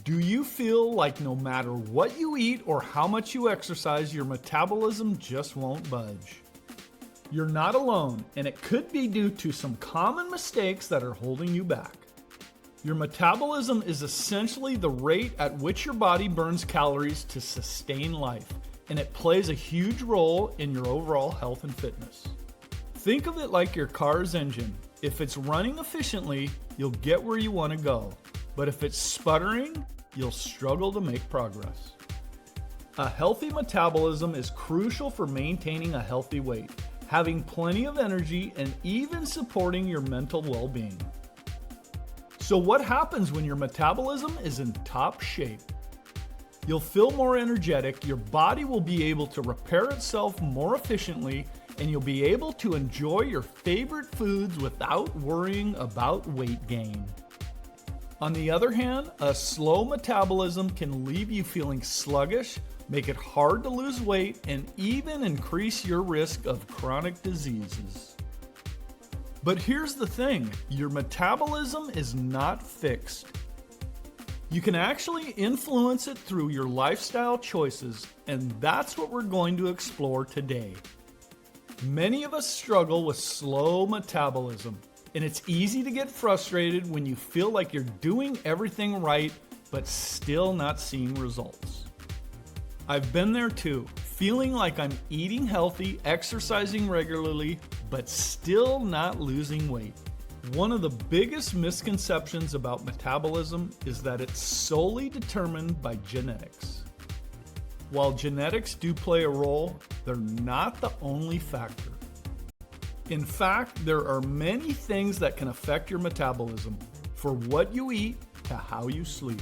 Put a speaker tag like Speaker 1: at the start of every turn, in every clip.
Speaker 1: Do you feel like no matter what you eat or how much you exercise, your metabolism just won't budge? You're not alone, and it could be due to some common mistakes that are holding you back. Your metabolism is essentially the rate at which your body burns calories to sustain life, and it plays a huge role in your overall health and fitness. Think of it like your car's engine. If it's running efficiently, you'll get where you want to go. But if it's sputtering, you'll struggle to make progress. A healthy metabolism is crucial for maintaining a healthy weight, having plenty of energy, and even supporting your mental well-being. So what happens when your metabolism is in top shape? You'll feel more energetic, your body will be able to repair itself more efficiently, and you'll be able to enjoy your favorite foods without worrying about weight gain. On the other hand, a slow metabolism can leave you feeling sluggish, make it hard to lose weight, and even increase your risk of chronic diseases. But here's the thing, your metabolism is not fixed. You can actually influence it through your lifestyle choices, and that's what we're going to explore today. Many of us struggle with slow metabolism, and it's easy to get frustrated when you feel like you're doing everything right, but still not seeing results. I've been there too, feeling like I'm eating healthy, exercising regularly, but still not losing weight. One of the biggest misconceptions about metabolism is that it's solely determined by genetics. While genetics do play a role, they're not the only factor. In fact, there are many things that can affect your metabolism, from what you eat to how you sleep.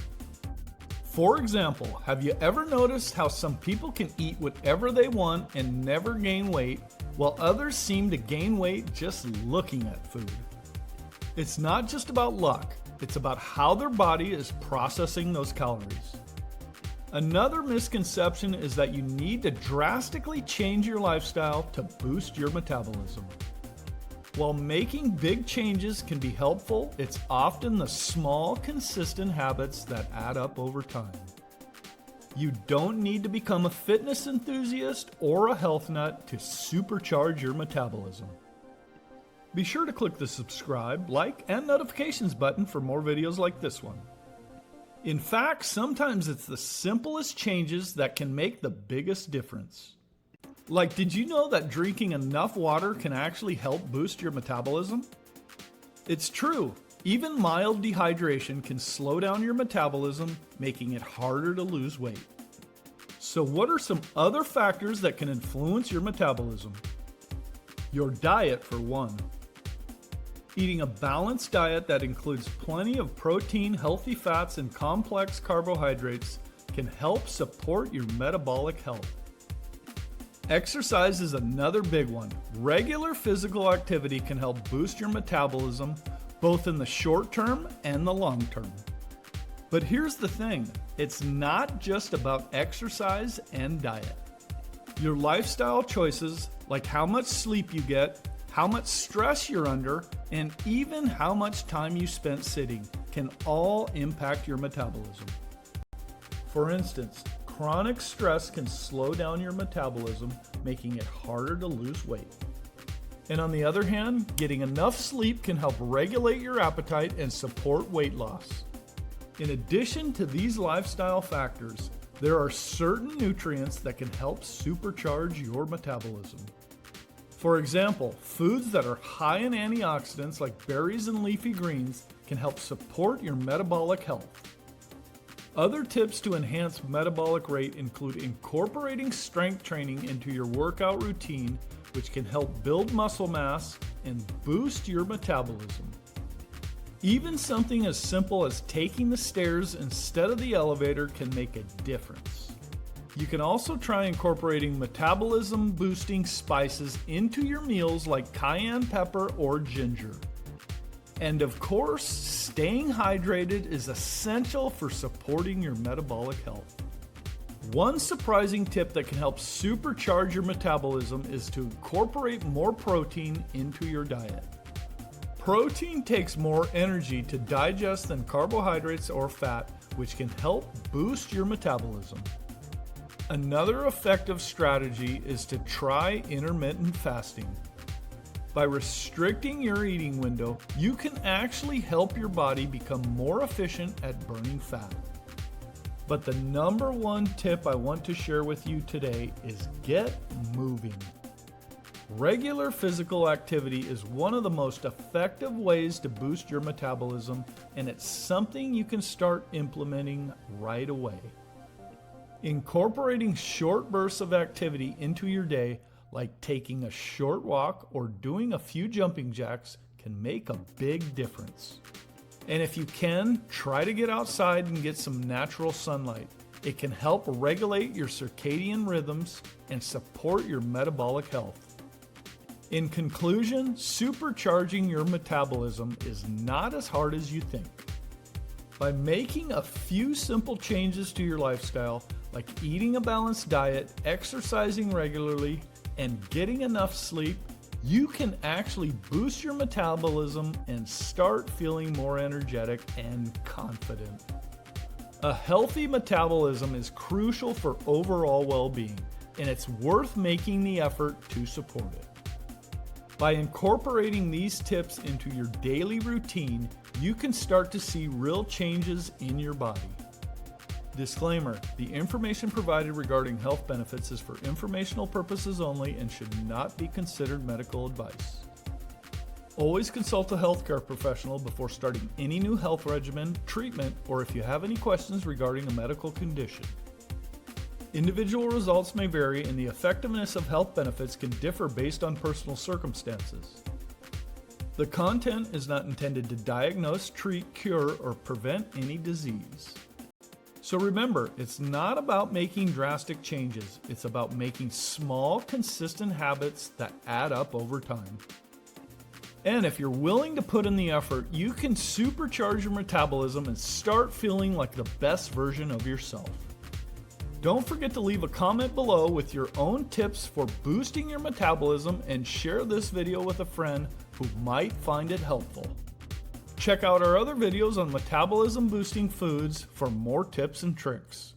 Speaker 1: For example, have you ever noticed how some people can eat whatever they want and never gain weight, while others seem to gain weight just looking at food? It's not just about luck, it's about how their body is processing those calories. Another misconception is that you need to drastically change your lifestyle to boost your metabolism. While making big changes can be helpful, it's often the small, consistent habits that add up over time. You don't need to become a fitness enthusiast or a health nut to supercharge your metabolism. Be sure to click the subscribe, like, and notifications button for more videos like this one. In fact, sometimes it's the simplest changes that can make the biggest difference. Like, did you know that drinking enough water can actually help boost your metabolism? It's true. Even mild dehydration can slow down your metabolism, making it harder to lose weight. So what are some other factors that can influence your metabolism? Your diet, for one. Eating a balanced diet that includes plenty of protein, healthy fats, and complex carbohydrates can help support your metabolic health. Exercise is another big one. Regular physical activity can help boost your metabolism, both in the short term and the long term. But here's the thing, it's not just about exercise and diet. Your lifestyle choices, like how much sleep you get, how much stress you're under, and even how much time you spent sitting, can all impact your metabolism. For instance, chronic stress can slow down your metabolism, making it harder to lose weight. And on the other hand, getting enough sleep can help regulate your appetite and support weight loss. In addition to these lifestyle factors, there are certain nutrients that can help supercharge your metabolism. For example, foods that are high in antioxidants like berries and leafy greens can help support your metabolic health. Other tips to enhance metabolic rate include incorporating strength training into your workout routine, which can help build muscle mass and boost your metabolism. Even something as simple as taking the stairs instead of the elevator can make a difference. You can also try incorporating metabolism boosting spices into your meals like cayenne pepper or ginger. And of course, staying hydrated is essential for supporting your metabolic health. One surprising tip that can help supercharge your metabolism is to incorporate more protein into your diet. Protein takes more energy to digest than carbohydrates or fat, which can help boost your metabolism. Another effective strategy is to try intermittent fasting. By restricting your eating window, you can actually help your body become more efficient at burning fat. But the number one tip I want to share with you today is get moving. Regular physical activity is one of the most effective ways to boost your metabolism, and it's something you can start implementing right away. Incorporating short bursts of activity into your day, like taking a short walk or doing a few jumping jacks, can make a big difference. And if you can, try to get outside and get some natural sunlight. It can help regulate your circadian rhythms and support your metabolic health. In conclusion, supercharging your metabolism is not as hard as you think. By making a few simple changes to your lifestyle, like eating a balanced diet, exercising regularly, and getting enough sleep, you can actually boost your metabolism and start feeling more energetic and confident. A healthy metabolism is crucial for overall well-being, and it's worth making the effort to support it. By incorporating these tips into your daily routine, you can start to see real changes in your body. Disclaimer: the information provided regarding health benefits is for informational purposes only and should not be considered medical advice. Always consult a healthcare professional before starting any new health regimen, treatment, or if you have any questions regarding a medical condition. Individual results may vary, and the effectiveness of health benefits can differ based on personal circumstances. The content is not intended to diagnose, treat, cure, or prevent any disease. So remember, it's not about making drastic changes. It's about making small, consistent habits that add up over time. And if you're willing to put in the effort, you can supercharge your metabolism and start feeling like the best version of yourself. Don't forget to leave a comment below with your own tips for boosting your metabolism and share this video with a friend who might find it helpful. Check out our other videos on metabolism boosting foods for more tips and tricks.